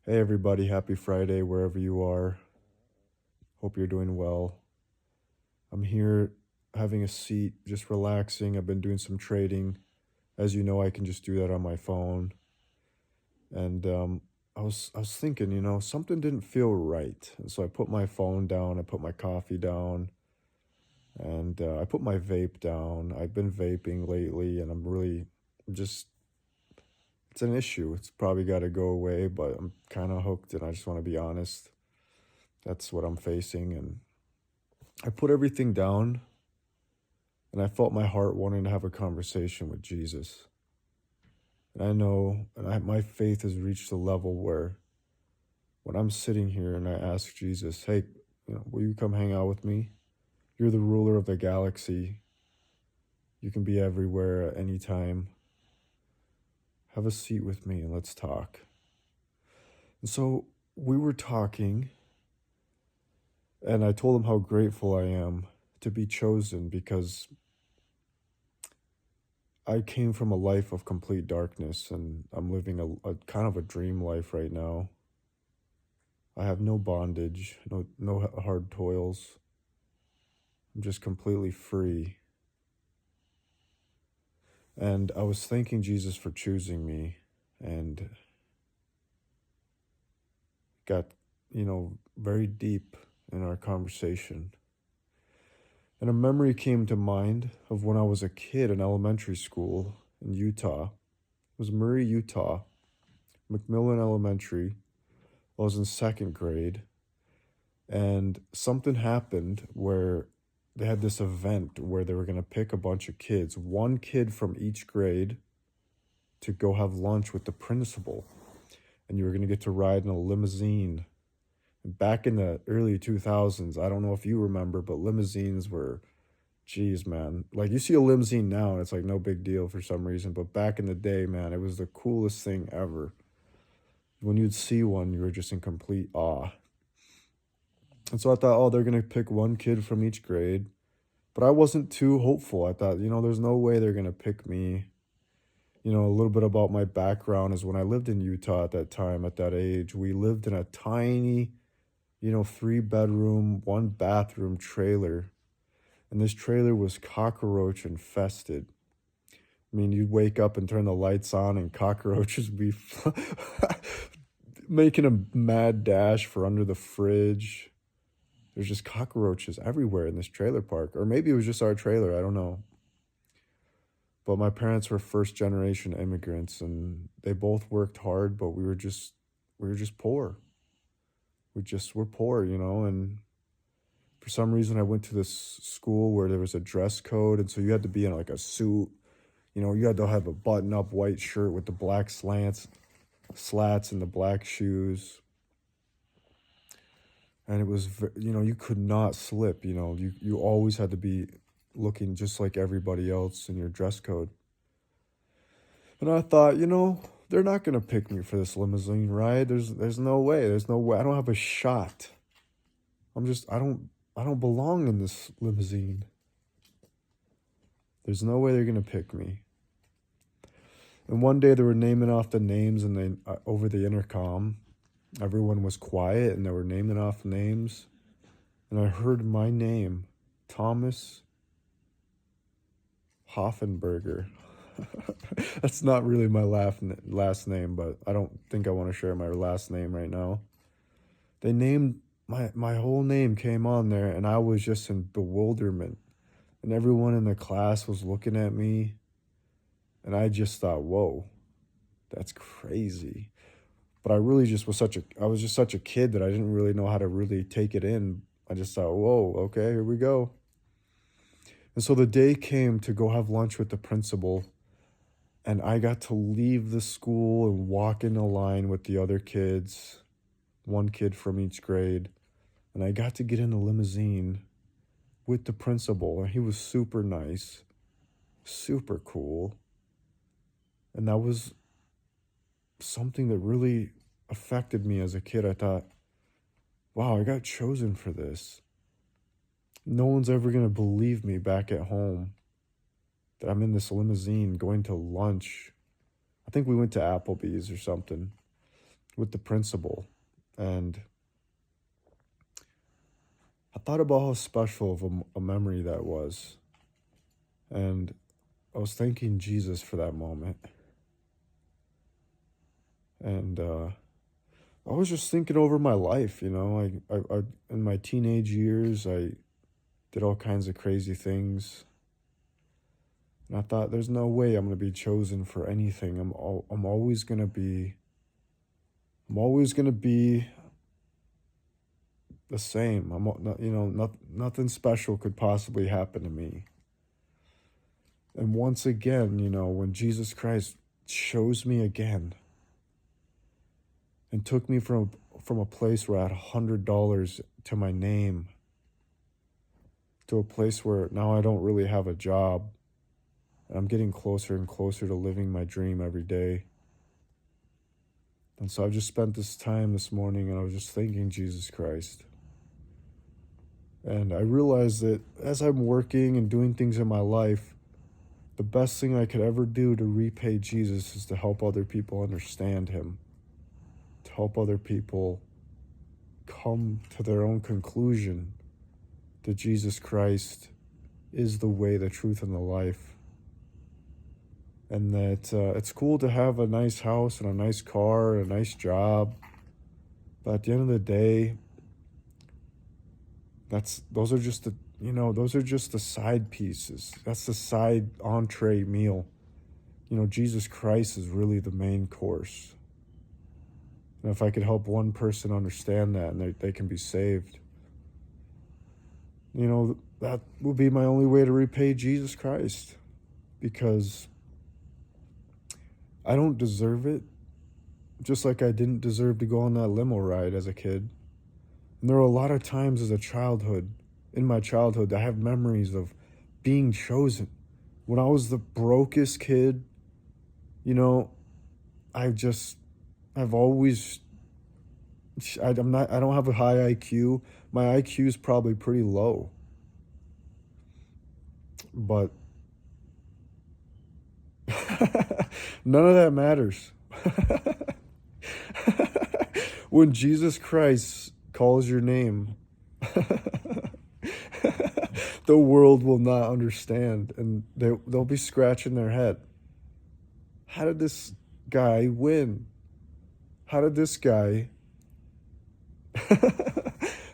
Hey everybody, happy Friday wherever you are. Hope you're doing well. I'm here having a seat, just relaxing. I've been doing some trading. As you know, I can just do that on my phone. And I was thinking, something didn't feel right. And so I put my phone down, I put my coffee down, and I put my vape down. I've been vaping lately, and I'm really just it's an issue. It's probably got to go away, but I'm kind of hooked, and I just want to be honest. That's what I'm facing, and I put everything down and I felt my heart wanting to have a conversation with Jesus. And I know, my faith has reached a level where when I'm sitting here and I ask Jesus, hey, will you come hang out with me? You're the ruler of the galaxy. You can be everywhere at any time. Have a seat with me and let's talk. And so we were talking, and I told him how grateful I am to be chosen because I came from a life of complete darkness, and I'm living a kind of a dream life right now. I have no bondage, no hard toils. I'm just completely free. And I was thanking Jesus for choosing me, and got, very deep in our conversation. And a memory came to mind of when I was a kid in elementary school in Utah. It was Murray, Utah, McMillan Elementary. I was in second grade, and something happened where they had this event where they were going to pick a bunch of kids, one kid from each grade, to go have lunch with the principal. And you were going to get to ride in a limousine. Back in the early 2000s, I don't know if you remember, but limousines were, geez, man. Like, you see a limousine now, and it's like no big deal for some reason. But back in the day, man, it was the coolest thing ever. When you'd see one, you were just in complete awe. And so I thought, oh, they're going to pick one kid from each grade. But I wasn't too hopeful. I thought, there's no way they're going to pick me. A little bit about my background is when I lived in Utah at that time, at that age, we lived in a tiny, 3 bedroom, 1 bathroom trailer. And this trailer was cockroach infested. I mean, you'd wake up and turn the lights on, and cockroaches would be making a mad dash for under the fridge. There's just cockroaches everywhere in this trailer park. Or maybe it was just our trailer, I don't know. But my parents were first generation immigrants, and they both worked hard, but we were just poor. We just were poor, and for some reason I went to this school where there was a dress code, and so you had to be in like a suit. You had to have a button up white shirt with the black slats and the black shoes. And it was, you could not slip, you always had to be looking just like everybody else in your dress code. And I thought, they're not going to pick me for this limousine ride. There's no way. There's no way. I don't have a shot. I don't belong in this limousine. There's no way they're going to pick me. And one day they were naming off the names, and over the intercom, everyone was quiet and they were naming off names. And I heard my name, Thomas Hoffenberger. That's not really my last name, but I don't think I want to share my last name right now. They named my whole name came on there, and I was just in bewilderment. And everyone in the class was looking at me, and I just thought, whoa, that's crazy. But I was just such a kid that I didn't really know how to really take it in. I just thought, whoa, okay, here we go. And so the day came to go have lunch with the principal, and I got to leave the school and walk in a line with the other kids, one kid from each grade. And I got to get in a limousine with the principal, and he was super nice, super cool. And that was something that really affected me as a kid. I thought, wow, I got chosen for this. No one's ever going to believe me back at home that I'm in this limousine going to lunch. I think we went to Applebee's or something. with the principal. And I thought about how special of a memory that was. And I was thanking Jesus for that moment. And I was just thinking over my life, you know. I in my teenage years, I did all kinds of crazy things. And I thought, there's no way I'm gonna be chosen for anything. I'm always gonna be. I'm always gonna be the same. Nothing special could possibly happen to me. And once again, when Jesus Christ chose me again and took me from a place where I had $100 to my name to a place where now I don't really have a job. I'm getting closer and closer to living my dream every day. And so I've just spent this time this morning and I was just thanking Jesus Christ. And I realized that as I'm working and doing things in my life, the best thing I could ever do to repay Jesus is to help other people understand him, to help other people come to their own conclusion that Jesus Christ is the way, the truth, and the life. And that it's cool to have a nice house and a nice car and a nice job. But at the end of the day, those are just the side pieces. That's the side entree meal. Jesus Christ is really the main course. And if I could help one person understand that and they can be saved, that would be my only way to repay Jesus Christ. Because I don't deserve it, just like I didn't deserve to go on that limo ride as a kid. And there were a lot of times in my childhood, I have memories of being chosen. When I was the brokest kid, I don't have a high IQ. My IQ is probably pretty low. But none of that matters. When Jesus Christ calls your name, the world will not understand, and they'll be scratching their head. How did this guy win? How did this guy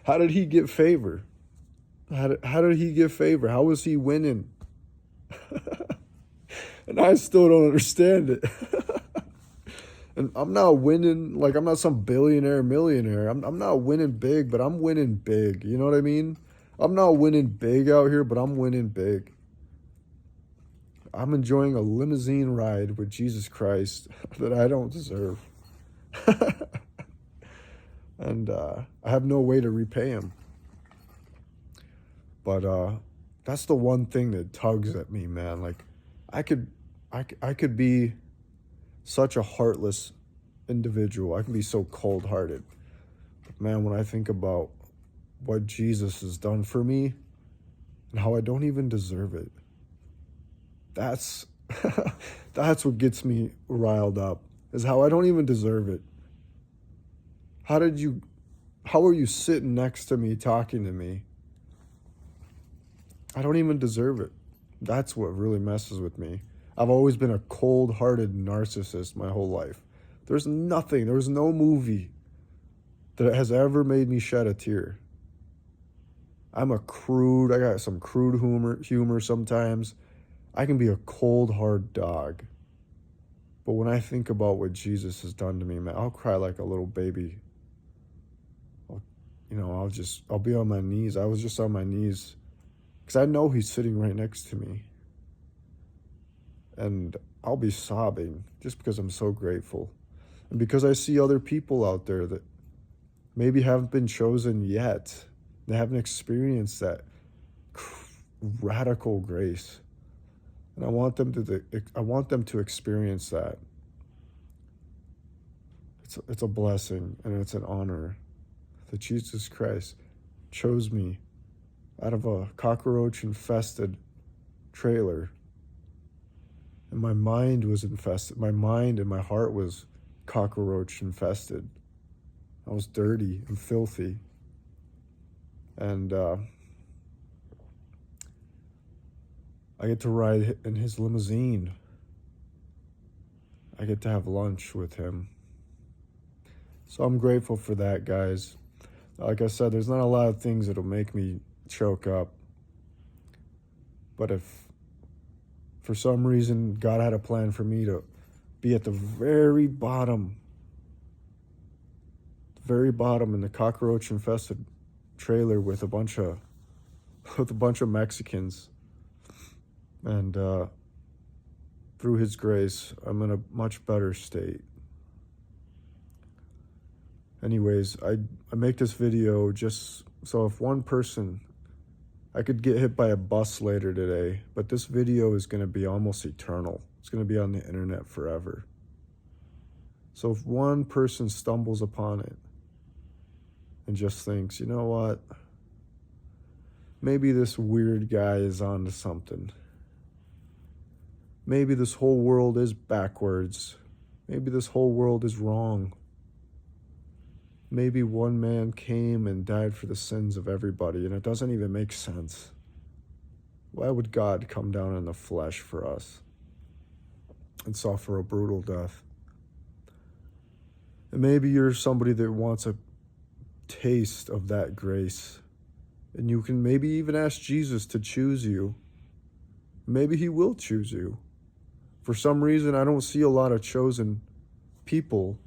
how did he get favor? How did he get favor? How was he winning? And I still don't understand it. And I'm not winning, like I'm not some billionaire, millionaire. I'm not winning big, but I'm winning big. You know what I mean? I'm not winning big out here, but I'm winning big. I'm enjoying a limousine ride with Jesus Christ that I don't deserve. And I have no way to repay him. But that's the one thing that tugs at me, man. Like, I could be such a heartless individual. I can be so cold-hearted. But man, when I think about what Jesus has done for me and how I don't even deserve it, that's that's what gets me riled up, is how I don't even deserve it. How are you sitting next to me talking to me? I don't even deserve it. That's what really messes with me. I've always been a cold-hearted narcissist my whole life. There was no movie that has ever made me shed a tear. I got some crude humor sometimes. I can be a cold, hard dog. But when I think about what Jesus has done to me, man, I'll cry like a little baby. I'll be on my knees. I was just on my knees because I know he's sitting right next to me. And I'll be sobbing just because I'm so grateful. And because I see other people out there that maybe haven't been chosen yet. They haven't experienced that radical grace. And I want them to experience that. It's a blessing and it's an honor that Jesus Christ chose me out of a cockroach-infested trailer. And my mind was infested. My mind and my heart was cockroach infested. I was dirty and filthy. And I get to ride in his limousine. I get to have lunch with him. So I'm grateful for that, guys. Like I said, there's not a lot of things that'll make me choke up. But if for some reason God had a plan for me to be at the very bottom in the cockroach infested trailer with a bunch of Mexicans, and through his grace I'm in a much better state. Anyways, I make this video just so if one person, I could get hit by a bus later today, but this video is going to be almost eternal. It's going to be on the internet forever. So if one person stumbles upon it and just thinks, you know what, maybe this weird guy is onto something. Maybe this whole world is backwards. Maybe this whole world is wrong. Maybe one man came and died for the sins of everybody, and it doesn't even make sense. Why would God come down in the flesh for us and suffer a brutal death? And maybe you're somebody that wants a taste of that grace, and you can maybe even ask Jesus to choose you. Maybe he will choose you. For some reason, I don't see a lot of chosen people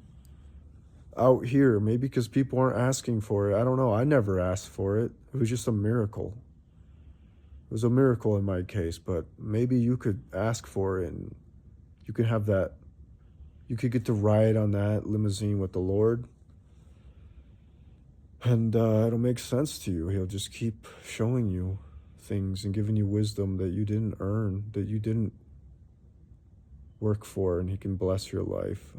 out here. Maybe because people aren't asking for it. I don't know. I never asked for it. It was just a miracle. It was a miracle in my case, but maybe you could ask for it and you could have that. You could get to ride on that limousine with the Lord. And it'll make sense to you. He'll just keep showing you things and giving you wisdom that you didn't earn, that you didn't work for, and he can bless your life.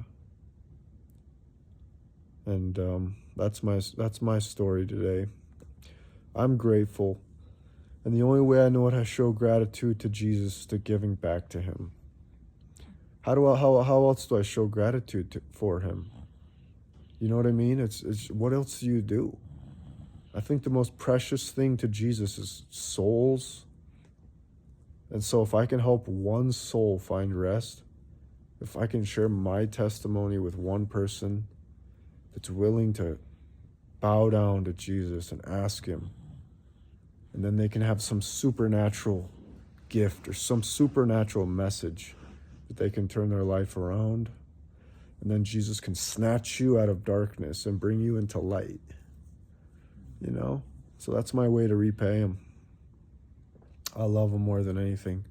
And that's my story today. I'm grateful. And the only way I know how to show gratitude to Jesus is to giving back to him. How else do I show gratitude for him? You know what I mean? It's what else do you do? I think the most precious thing to Jesus is souls. And so if I can help one soul find rest, if I can share my testimony with one person that's willing to bow down to Jesus and ask him, and then they can have some supernatural gift or some supernatural message that they can turn their life around, and then Jesus can snatch you out of darkness and bring you into light, you know? So that's my way to repay him. I love him more than anything.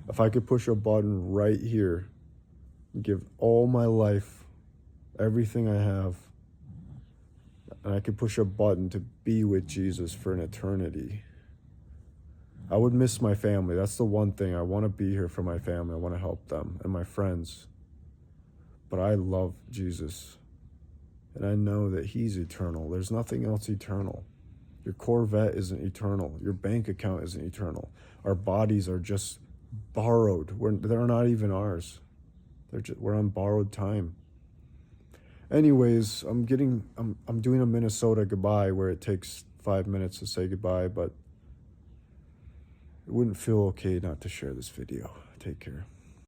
If I could push a button right here and give all my life, everything I have, and I could push a button to be with Jesus for an eternity, I would miss my family. That's the one thing. I want to be here for my family. I want to help them and my friends. But I love Jesus. And I know that he's eternal. There's nothing else eternal. Your Corvette isn't eternal. Your bank account isn't eternal. Our bodies are just borrowed. They're not even ours. We're on borrowed time. Anyways, I'm doing a Minnesota goodbye where it takes 5 minutes to say goodbye, but it wouldn't feel okay not to share this video. Take care.